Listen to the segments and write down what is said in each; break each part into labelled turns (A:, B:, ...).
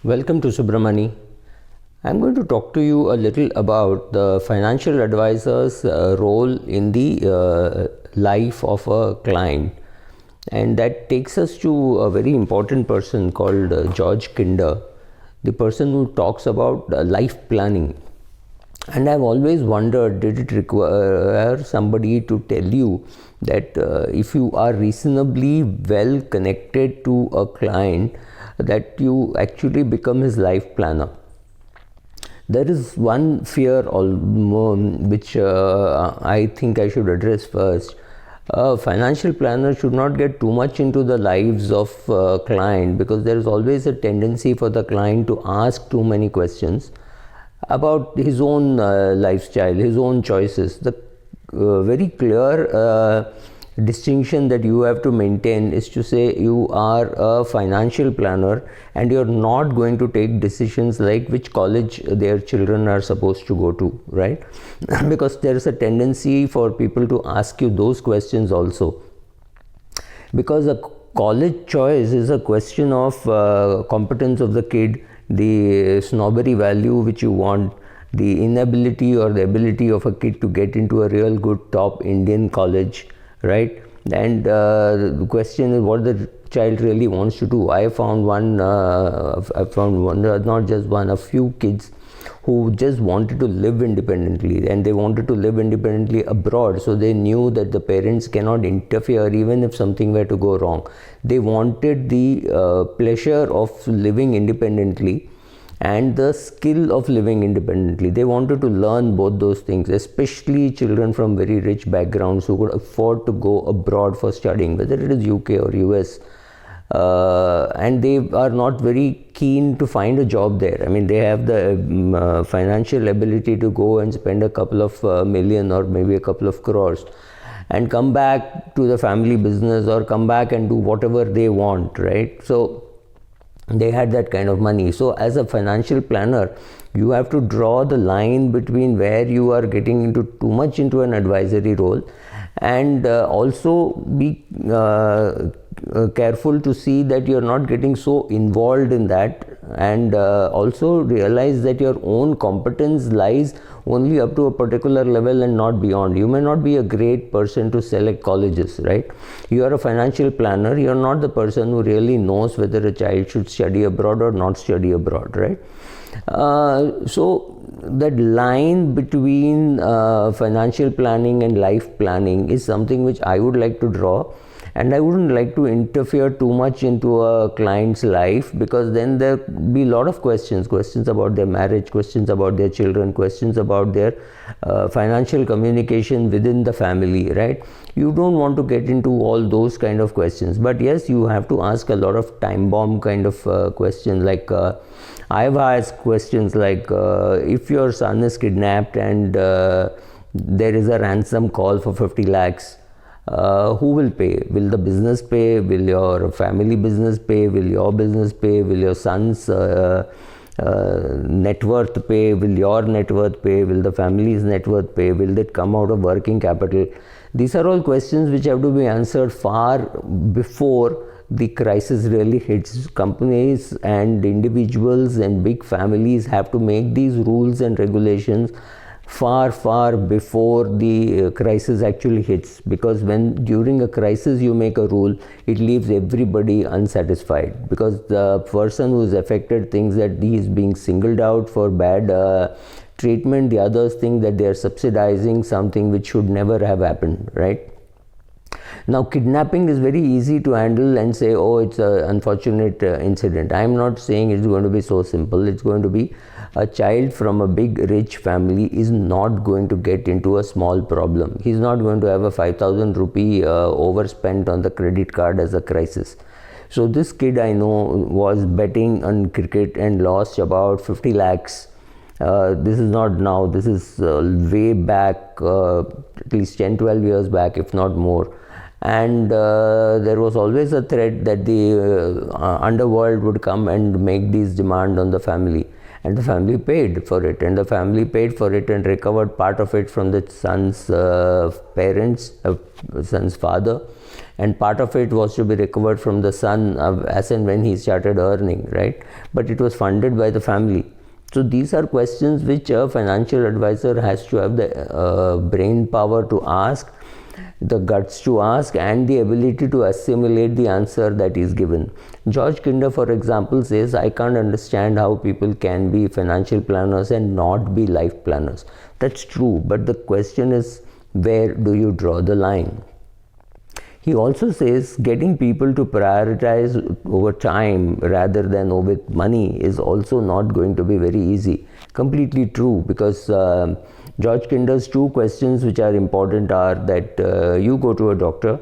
A: Welcome to Subramani. I'm going to talk to you a little about the financial advisor's role in the life of a client. And that takes us to a very important person called George Kinder, the person who talks about life planning. And I've always wondered, did it require somebody to tell you that if you are reasonably well connected to a client, that you actually become his life planner? There is one fear which I think I should address first. A financial planner should not get too much into the lives of client, because there is always a tendency for the client to ask too many questions about his own lifestyle, his own choices. The very clear distinction that you have to maintain is to say you are a financial planner and you're not going to take decisions like which college their children are supposed to go to, right? Because there is a tendency for people to ask you those questions also, because a college choice is a question of competence of the kid, the snobbery value which you want, the inability or the ability of a kid to get into a real good top Indian college, right? And the question is what the child really wants to do. I found one, not just one, a few kids who just wanted to live independently, and they wanted to live independently abroad, so they knew that the parents cannot interfere even if something were to go wrong. They wanted the pleasure of living independently and the skill of living independently. They wanted to learn both those things, especially children from very rich backgrounds who could afford to go abroad for studying, whether it is UK or US. And they are not very keen to find a job there. I mean, they have the financial ability to go and spend a couple of million or maybe a couple of crores and come back to the family business or come back and do whatever they want, right? So they had that kind of money. So as a financial planner, you have to draw the line between where you are getting into too much into an advisory role, and also be careful to see that you're not getting so involved in that, and also realize that your own competence lies only up to a particular level and not beyond. You may not be a great person to select colleges, right? You are a financial planner. You're not the person who really knows whether a child should study abroad or not study abroad, right? So that line between financial planning and life planning is something which I would like to draw. And I wouldn't like to interfere too much into a client's life, because then there will be a lot of questions about their marriage, questions about their children, questions about their financial communication within the family, right? You don't want to get into all those kind of questions. But yes, you have to ask a lot of time bomb kind of questions. Like I've asked questions like, if your son is kidnapped and there is a ransom call for 50 lakhs, who will pay? Will the business pay? Will your family business pay? Will your business pay? Will your son's net worth pay? Will your net worth pay? Will the family's net worth pay? Will it come out of working capital? These are all questions which have to be answered far before the crisis really hits. Companies and individuals and big families have to make these rules and regulations far before the crisis actually hits, because when during a crisis you make a rule, it leaves everybody unsatisfied, because the person who is affected thinks that he is being singled out for bad treatment. The others think that they are subsidizing something which should never have happened, right? Now, kidnapping is very easy to handle and say, oh, it's an unfortunate incident. I am not saying it's going to be so simple. It's going to be a child from a big rich family is not going to get into a small problem. He's not going to have a 5,000 rupee overspent on the credit card as a crisis. So this kid I know was betting on cricket and lost about 50 lakhs. This is not now, this is way back, at least 10-12 years back, if not more. And there was always a threat that the underworld would come and make these demands on the family. And the family paid for it, and recovered part of it from the son's parents, son's father, and part of it was to be recovered from the son as and when he started earning, right? But it was funded by the family. So these are questions which a financial advisor has to have the brain power to ask, the guts to ask, and the ability to assimilate the answer that is given. George Kinder, for example, says, I can't understand how people can be financial planners and not be life planners. That's true, but the question is, where do you draw the line? He also says getting people to prioritize over time rather than with money is also not going to be very easy. Completely true, because George Kinder's two questions which are important are that you go to a doctor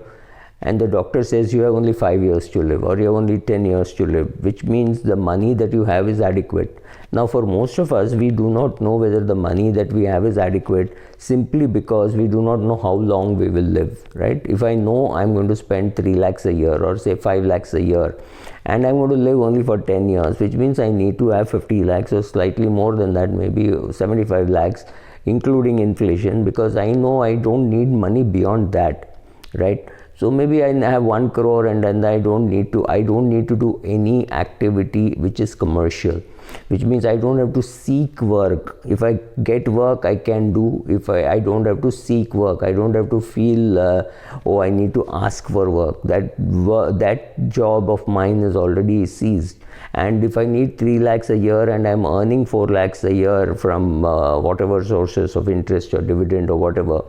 A: and the doctor says you have only 5 years to live or you have only 10 years to live, which means the money that you have is adequate. Now for most of us, we do not know whether the money that we have is adequate simply because we do not know how long we will live, right? If I know I'm going to spend 3 lakhs a year or say 5 lakhs a year and I'm going to live only for 10 years, which means I need to have 50 lakhs or slightly more than that, maybe 75 lakhs including inflation, because I know I don't need money beyond that, right? So maybe I have 1 crore and then I don't need to do any activity which is commercial, which means I don't have to seek work. If I get work, I can do. If I don't have to seek work, I don't have to feel I need to ask for work. That job of mine is already ceased. And if I need 3 lakhs a year and I'm earning 4 lakhs a year from whatever sources of interest or dividend or whatever,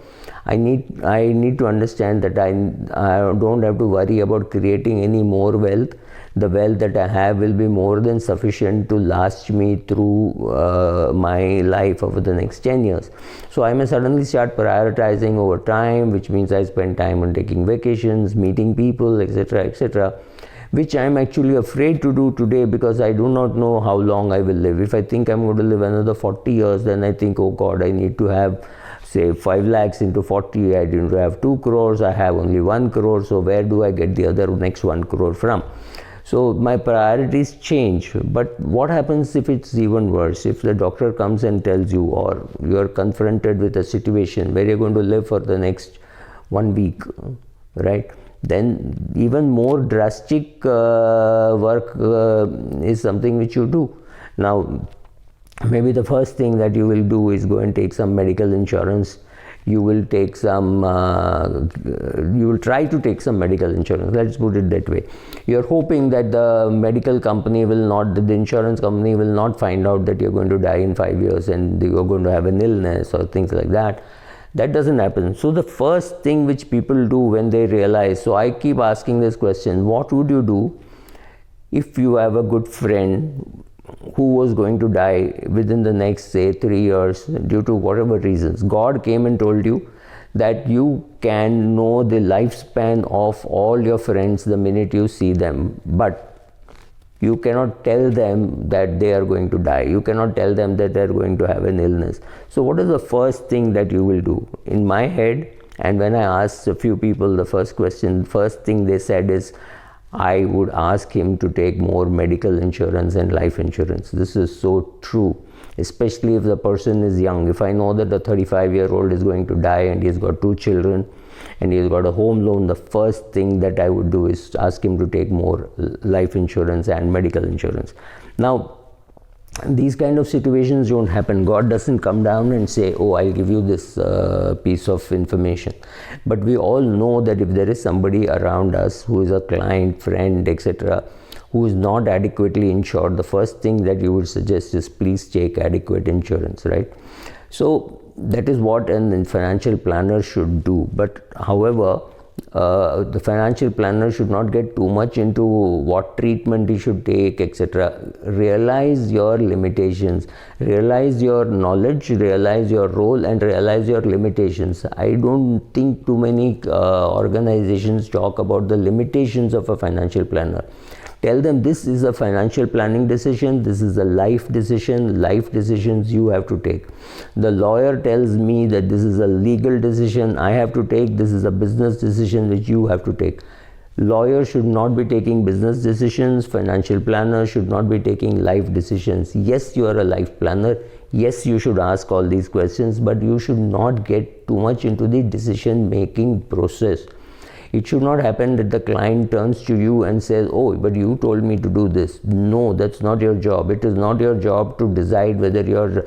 A: I need to understand that I don't have to worry about creating any more wealth. The wealth that I have will be more than sufficient to last me through my life over the next 10 years. So I may suddenly start prioritizing over time, which means I spend time on taking vacations, meeting people, etc., which I am actually afraid to do today because I do not know how long I will live. If I think I'm going to live another 40 years, then I think, oh God, I need to have, say, 5 lakhs into 40, I didn't have 2 crores, I have only 1 crore, so where do I get the other next 1 crore from? So my priorities change. But what happens if it's even worse? If the doctor comes and tells you, or you're confronted with a situation where you're going to live for the next 1 week, right? Then even more drastic work is something which you do. Now, maybe the first thing that you will do is go and take some medical insurance. You will take some, you will try to take some medical insurance, let's put it that way. You're hoping that the medical company will not, the insurance company will not find out that you're going to die in 5 years and you're going to have an illness or things like that. That doesn't happen. So the first thing which people do when they realize, so I keep asking this question, what would you do if you have a good friend who was going to die within the next, say, 3 years due to whatever reasons? God came and told you that you can know the lifespan of all your friends the minute you see them, but you cannot tell them that they are going to die. You cannot tell them that they are going to have an illness. So what is the first thing that you will do? In my head, and when I asked a few people the first thing they said is, I would ask him to take more medical insurance and life insurance. This is so true, especially if the person is young. If I know that the 35-year-old is going to die and he's got 2 children and he's got a home loan, the first thing that I would do is ask him to take more life insurance and medical insurance. Now, these kind of situations don't happen. God doesn't come down and say, oh, I'll give you this piece of information. But we all know that if there is somebody around us who is a client, friend, etc., who is not adequately insured, the first thing that you would suggest is please take adequate insurance, right? So that is what a financial planner should do. But however, the financial planner should not get too much into what treatment he should take, etc. Realize your limitations, realize your knowledge, realize your role, and realize your limitations. I don't think too many organizations talk about the limitations of a financial planner. Tell them this is a financial planning decision, this is a life decision, life decisions you have to take. The lawyer tells me that this is a legal decision I have to take, this is a business decision which you have to take. Lawyers should not be taking business decisions, financial planners should not be taking life decisions. Yes, you are a life planner, yes, you should ask all these questions, but you should not get too much into the decision making process. It should not happen that the client turns to you and says, oh, but you told me to do this. No, that's not your job. It is not your job to decide whether your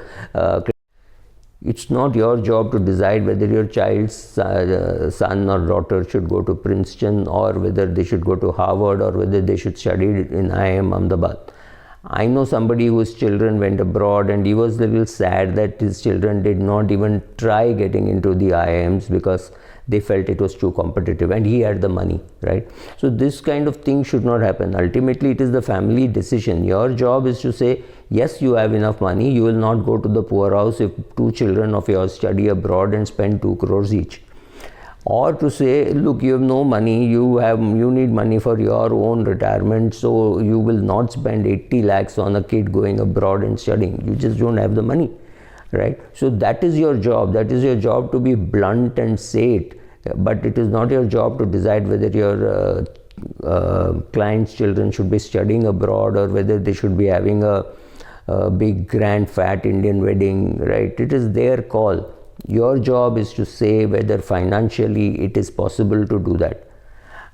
A: it's not your job to decide whether your child's son or daughter should go to Princeton, or whether they should go to Harvard, or whether they should study in IIM Ahmedabad. I know somebody whose children went abroad, and he was a little sad that his children did not even try getting into the IIMs because they felt it was too competitive, and he had the money, right? So this kind of thing should not happen. Ultimately, it is the family decision. Your job is to say, yes, you have enough money. You will not go to the poorhouse if 2 children of yours study abroad and spend 2 crores each. Or to say, look, you have no money, you need money for your own retirement, so you will not spend 80 lakhs on a kid going abroad and studying. You just don't have the money, right? So that is your job. That is your job, to be blunt and say it. But it is not your job to decide whether your client's children should be studying abroad, or whether they should be having a big grand fat Indian wedding, right? It is their call. Your job is to say whether financially it is possible to do that.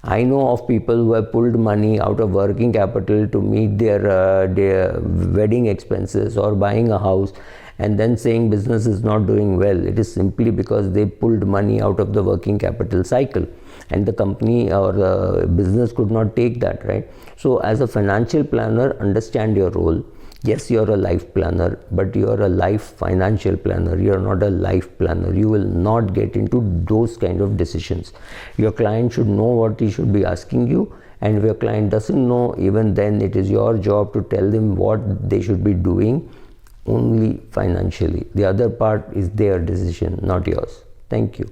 A: I know of people who have pulled money out of working capital to meet their wedding expenses or buying a house, and then saying business is not doing well. It is simply because they pulled money out of the working capital cycle, and the company or the business could not take that, right? So as a financial planner, understand your role. Yes, you're a life planner, but you're a life financial planner. You're not a life planner. You will not get into those kind of decisions. Your client should know what he should be asking you, and if your client doesn't know, even then it is your job to tell them what they should be doing, only financially. The other part is their decision, not yours. Thank you.